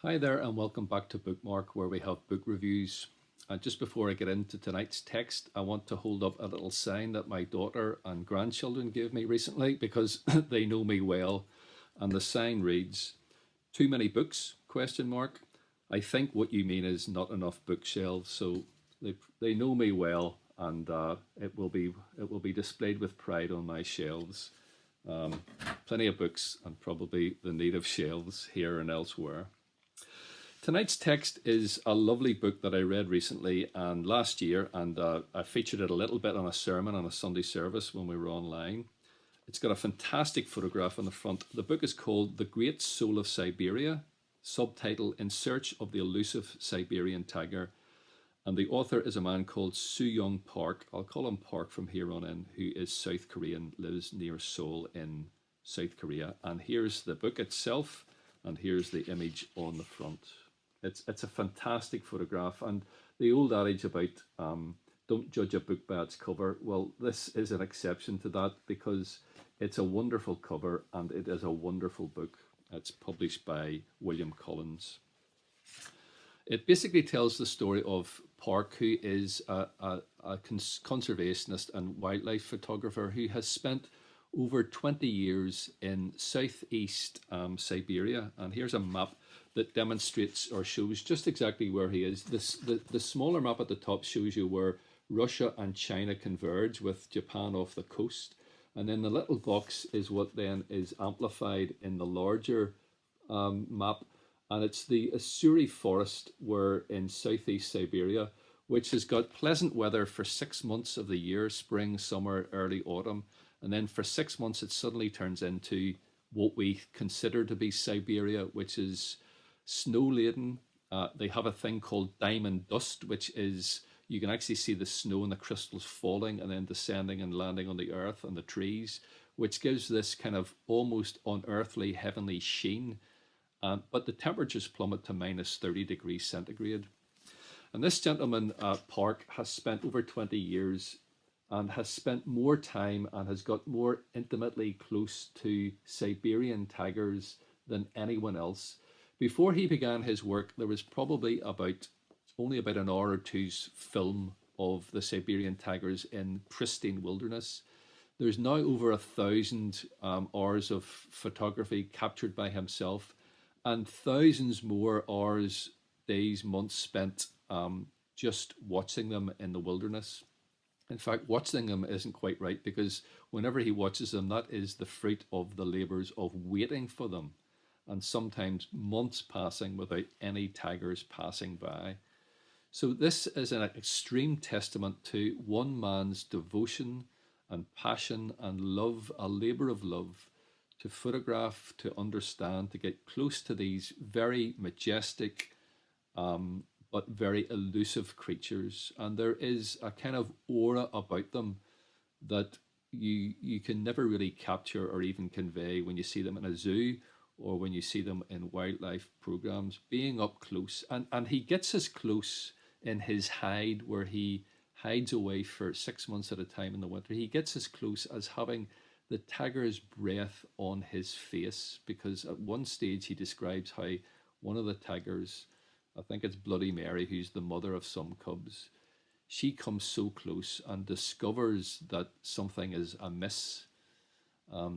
Hi there, and welcome back to Bookmark, where we have book reviews. And just before I get into tonight's text, I want to hold up a little sign that my daughter and grandchildren gave me recently because they know me well. And the sign reads, "Too many books? Question mark. I think what you mean is not enough bookshelves." So they know me well, and it will be displayed with pride on my shelves. Um, Plenty of books, and probably the need of shelves here and elsewhere. Tonight's text is a lovely book that I read recently and last year, and I featured it a little bit on a sermon on a Sunday service when we were online. It's got a fantastic photograph on the front. The book is called The Great Soul of Siberia, subtitle In Search of the Elusive Siberian Tiger. And the author is a man called Sooyong Park. I'll call him Park from here on in, who is South Korean, lives near Seoul in South Korea. And here's the book itself, and here's the image on the front. It's a fantastic photograph, and the old adage about don't judge a book by its cover. Well, this is an exception to that because it's a wonderful cover and it is a wonderful book. It's published by William Collins. It basically tells the story of Park, who is a conservationist and wildlife photographer who has spent over 20 years in southeast Siberia. And here's a map that demonstrates or shows just exactly where he is. The smaller map at the top shows you where Russia and China converge with Japan off the coast. And then the little box is what then is amplified in the larger map. And it's the Ussuri forest where in southeast Siberia, which has got pleasant weather for 6 months of the year, spring, summer, early autumn. And then for 6 months, it suddenly turns into what we consider to be Siberia, which is snow laden. They have a thing called diamond dust, which is you can actually see the snow and the crystals falling and then descending and landing on the earth and the trees, which gives this kind of almost unearthly heavenly sheen. But the temperatures plummet to minus 30 degrees centigrade. And this gentleman, Park, has spent over 20 years and has spent more time and has got more intimately close to Siberian tigers than anyone else. Before he began his work, there was probably only about an hour or two's film of the Siberian tigers in pristine wilderness. There's now over 1,000 hours of photography captured by himself, and thousands more hours, days, months spent just watching them in the wilderness. In fact, watching them isn't quite right because whenever he watches them, that is the fruit of the labours of waiting for them, and sometimes months passing without any tigers passing by. So this is an extreme testament to one man's devotion and passion and love, a labour of love, to photograph, to understand, to get close to these very majestic but very elusive creatures. And there is a kind of aura about them that you can never really capture or even convey when you see them in a zoo or when you see them in wildlife programs, being up close. And he gets as close in his hide where he hides away for 6 months at a time in the winter. He gets as close as having the tiger's breath on his face, because at one stage he describes how one of the tigers, I think it's Bloody Mary, who's the mother of some cubs, she comes so close and discovers that something is amiss,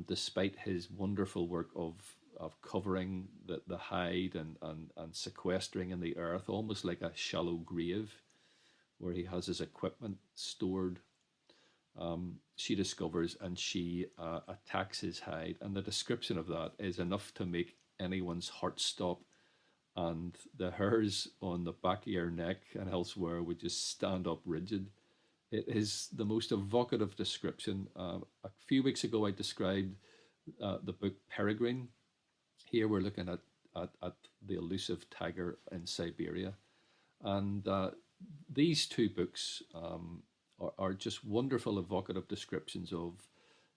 despite his wonderful work of covering the hide and sequestering in the earth, almost like a shallow grave where he has his equipment stored. She discovers and she attacks his hide. And the description of that is enough to make anyone's heart stop. And the hairs on the back of your neck and elsewhere would just stand up rigid. It is the most evocative description. A few weeks ago, I described the book Peregrine. Here we're looking at the elusive tiger in Siberia. And these two books are just wonderful, evocative descriptions of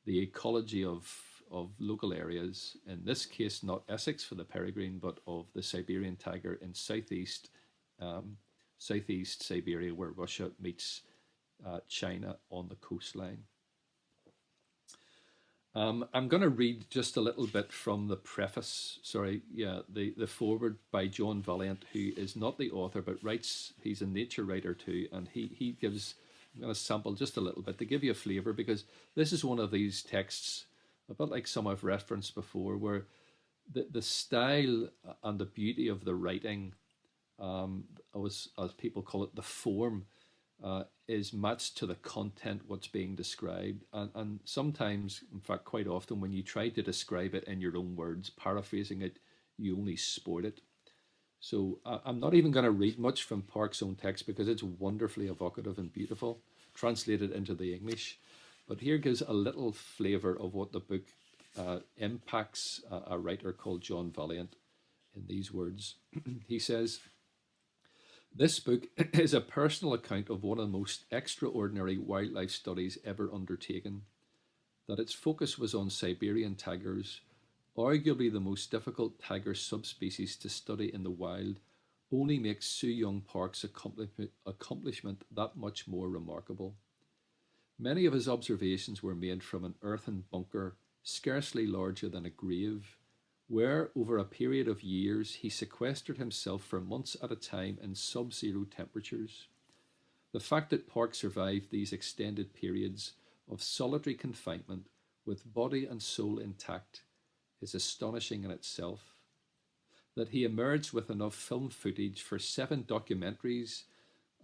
the ecology of local areas. In this case, not Essex for the peregrine, but of the Siberian tiger in southeast Siberia, where Russia meets China on the coastline. I'm going to read just a little bit from the preface. Sorry, yeah, the foreword by John Valiant, who is not the author but writes. He's a nature writer too, and he gives. I'm going to sample just a little bit to give you a flavour, because this is one of these texts, a bit like some I've referenced before, where the style and the beauty of the writing, as people call it, the form, is matched to the content, what's being described. And sometimes, in fact, quite often, when you try to describe it in your own words, paraphrasing it, you only spoil it. So I'm not even going to read much from Park's own text because it's wonderfully evocative and beautiful, translated into the English. But here gives a little flavour of what the book impacts a writer called John Valiant in these words. He says, "This book is a personal account of one of the most extraordinary wildlife studies ever undertaken. That its focus was on Siberian tigers, arguably the most difficult tiger subspecies to study in the wild, only makes Sooyong Park's accomplishment that much more remarkable. Many of his observations were made from an earthen bunker scarcely larger than a grave, where, over a period of years, he sequestered himself for months at a time in sub-zero temperatures. The fact that Park survived these extended periods of solitary confinement with body and soul intact is astonishing in itself. That he emerged with enough film footage for 7 documentaries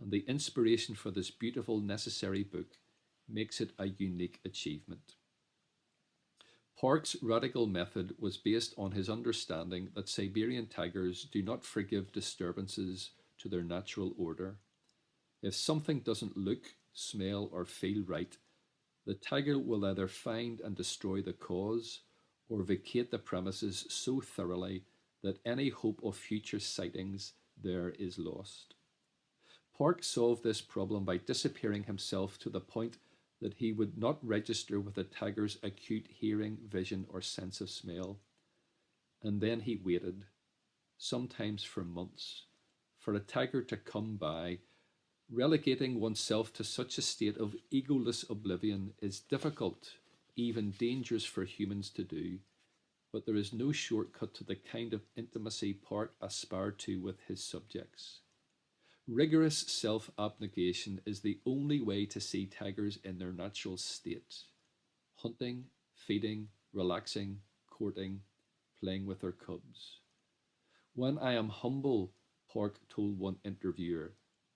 and the inspiration for this beautiful, necessary book makes it a unique achievement." Park's radical method was based on his understanding that Siberian tigers do not forgive disturbances to their natural order. If something doesn't look, smell, or feel right, the tiger will either find and destroy the cause or vacate the premises so thoroughly that any hope of future sightings there is lost. Park solved this problem by disappearing himself to the point that he would not register with a tiger's acute hearing, vision, or sense of smell. And then he waited, sometimes for months, for a tiger to come by. Relegating oneself to such a state of egoless oblivion is difficult, even dangerous for humans to do, but there is no shortcut to the kind of intimacy Park aspired to with his subjects. Rigorous self-abnegation is the only way to see tigers in their natural state: hunting, feeding, relaxing, courting, playing with their cubs. "When I am humble," Park told one interviewer,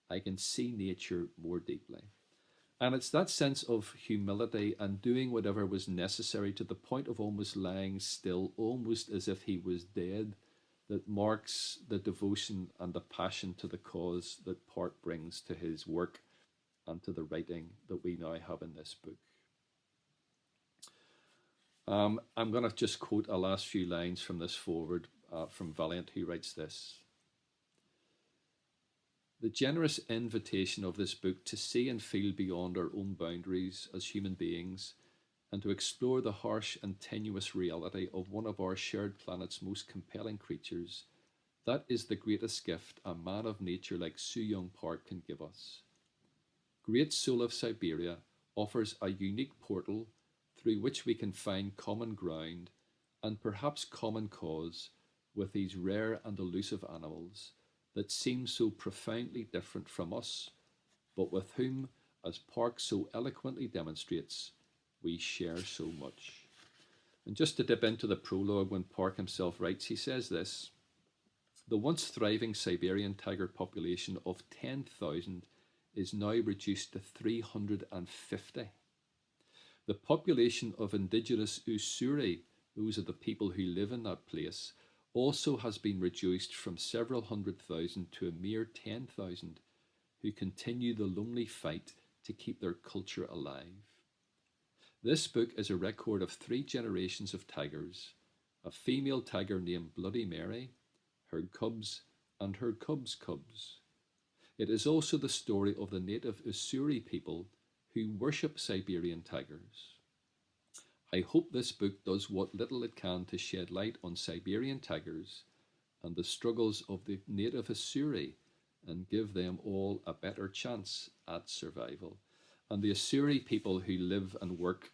"I can see nature more deeply." And it's that sense of humility and doing whatever was necessary to the point of almost lying still, almost as if he was dead, that marks the devotion and the passion to the cause that Park brings to his work and to the writing that we now have in this book. I'm going to just quote a last few lines from this foreword from Valiant, who writes this. "The generous invitation of this book to see and feel beyond our own boundaries as human beings, and to explore the harsh and tenuous reality of one of our shared planet's most compelling creatures, that is the greatest gift a man of nature like Sooyong Park can give us. Great Soul of Siberia offers a unique portal through which we can find common ground and perhaps common cause with these rare and elusive animals that seem so profoundly different from us, but with whom, as Park so eloquently demonstrates, we share so much." And just to dip into the prologue, when Park himself writes, he says this: "The once thriving Siberian tiger population of 10,000 is now reduced to 350. The population of indigenous Ussuri, those are the people who live in that place, also has been reduced from several 100,000 to a mere 10,000, who continue the lonely fight to keep their culture alive. This book is a record of 3 generations of tigers, a female tiger named Bloody Mary, her cubs, and her cubs' cubs. It is also the story of the native Ussuri people who worship Siberian tigers. I hope this book does what little it can to shed light on Siberian tigers and the struggles of the native Ussuri and give them all a better chance at survival." And the Ussuri people who live and work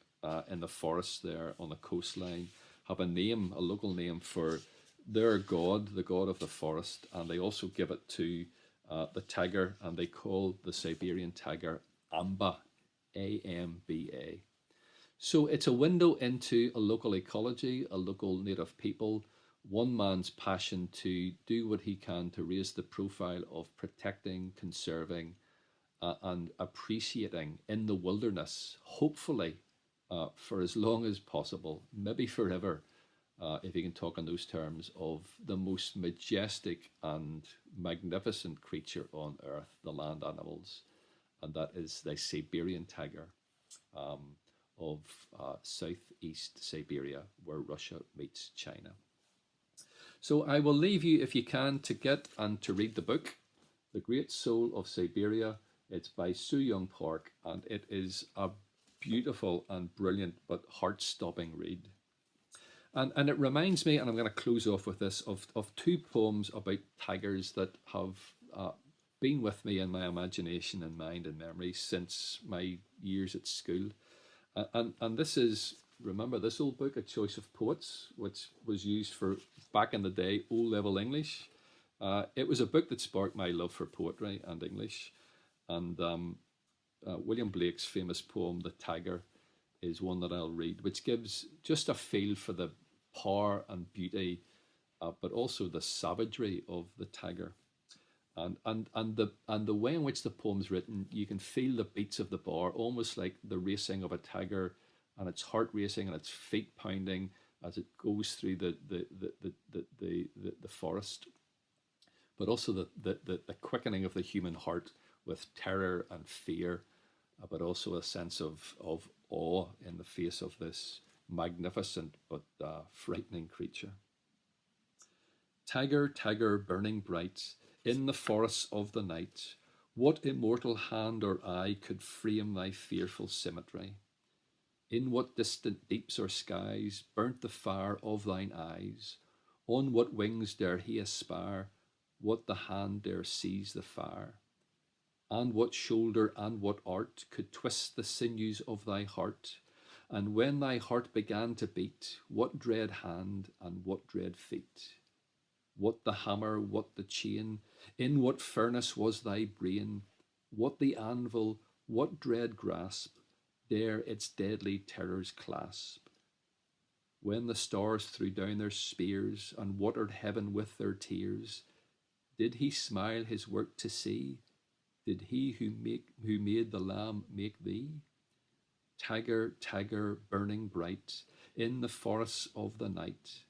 in the forest there on the coastline have a name, a local name for their god, the god of the forest, and they also give it to the tiger, and they call the Siberian tiger Amba, Amba. So it's a window into a local ecology, a local native people, one man's passion to do what he can to raise the profile of protecting, conserving, and appreciating in the wilderness, hopefully for as long as possible, maybe forever, if you can talk in those terms, of the most majestic and magnificent creature on earth, the land animals, and that is the Siberian tiger of southeast Siberia, where Russia meets China. So I will leave you, if you can, to get and to read the book, The Great Soul of Siberia. It's by Sooyong Park, and it is a beautiful and brilliant but heart-stopping read. And it reminds me, and I'm going to close off with this, of two poems about tigers that have been with me in my imagination and mind and memory since my years at school. And this is, remember this old book, A Choice of Poets, which was used for, back in the day, O-level English. It was a book that sparked my love for poetry and English. And William Blake's famous poem, The Tiger, is one that I'll read, which gives just a feel for the power and beauty, but also the savagery of the tiger. And the way in which the poem's written, you can feel the beats of the bar, almost like the racing of a tiger, and its heart racing and its feet pounding as it goes through the forest, but also the quickening of the human heart with terror and fear, but also a sense of awe in the face of this magnificent but frightening creature. Tiger, tiger, burning bright in the forests of the night, what immortal hand or eye could frame thy fearful symmetry? In what distant deeps or skies burnt the fire of thine eyes? On what wings dare he aspire? What the hand dare seize the fire? And what shoulder and what art could twist the sinews of thy heart? And when thy heart began to beat, what dread hand and what dread feet? What the hammer, what the chain? In what furnace was thy brain? What the anvil, what dread grasp dare its deadly terrors clasp? When the stars threw down their spears and watered heaven with their tears, did he smile his work to see? Did he who made the lamb make thee? Tiger, tiger, burning bright in the forests of the night,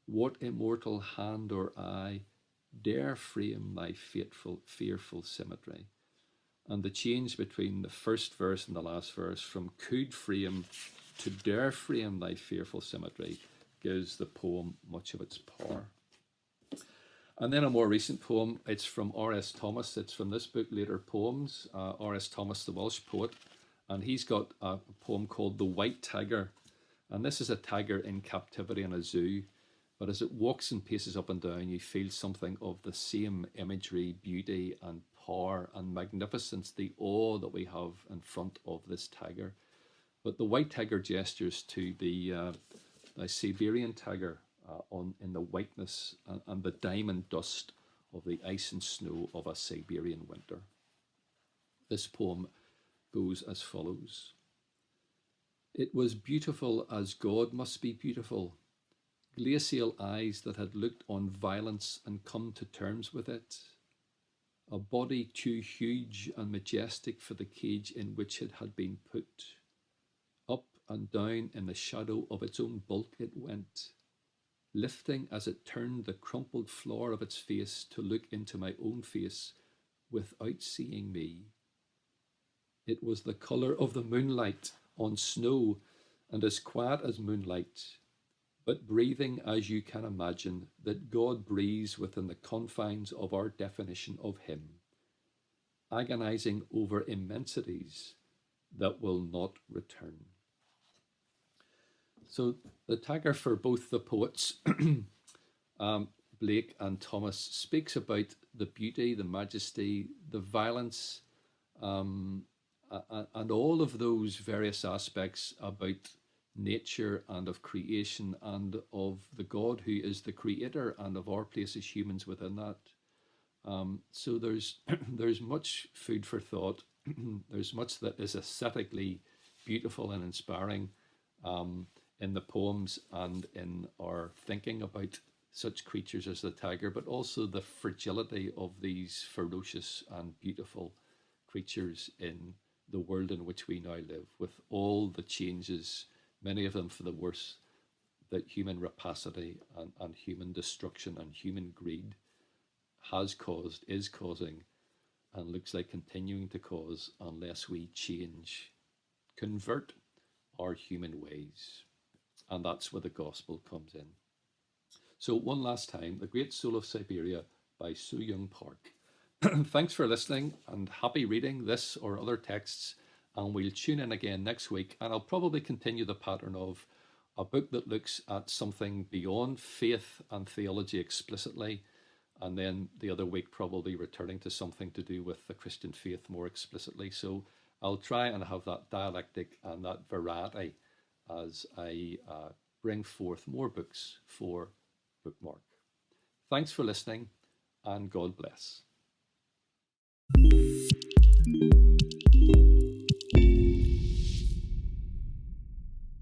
what immortal hand or eye dare frame thy fearful symmetry? And the change between the first verse and the last verse, from could frame to dare frame thy fearful symmetry, gives the poem much of its power. And then a more recent poem, it's from R.S. Thomas. It's from this book, Later Poems, R.S. Thomas, the Welsh poet. And he's got a poem called The White Tiger. And this is a tiger in captivity in a zoo. But as it walks and paces up and down, you feel something of the same imagery, beauty and power and magnificence, the awe that we have in front of this tiger. But the white tiger gestures to the Siberian tiger in the whiteness and the diamond dust of the ice and snow of a Siberian winter. This poem goes as follows. It was beautiful as God must be beautiful, glacial eyes that had looked on violence and come to terms with it, a body too huge and majestic for the cage in which it had been put. Up and down in the shadow of its own bulk it went, lifting as it turned the crumpled floor of its face to look into my own face without seeing me. It was the colour of the moonlight on snow and as quiet as moonlight, but breathing as you can imagine that God breathes within the confines of our definition of him, agonizing over immensities that will not return. So the tiger for both the poets, Blake and Thomas, speaks about the beauty, the majesty, the violence, and all of those various aspects about nature and of creation and of the God who is the creator and of our place as humans within that. So there's there's much food for thought. There's much that is aesthetically beautiful and inspiring in the poems and in our thinking about such creatures as the tiger, but also the fragility of these ferocious and beautiful creatures in the world in which we now live, with all the changes, many of them for the worse, that human rapacity and human destruction and human greed has caused, is causing, and looks like continuing to cause unless we change, convert our human ways. And that's where the gospel comes in. So, one last time, The Great Soul of Siberia by Sooyong Park. Thanks for listening and happy reading this or other texts. And we'll tune in again next week. And I'll probably continue the pattern of a book that looks at something beyond faith and theology explicitly. And then the other week, probably returning to something to do with the Christian faith more explicitly. So I'll try and have that dialectic and that variety as I bring forth more books for Bookmark. Thanks for listening, and God bless.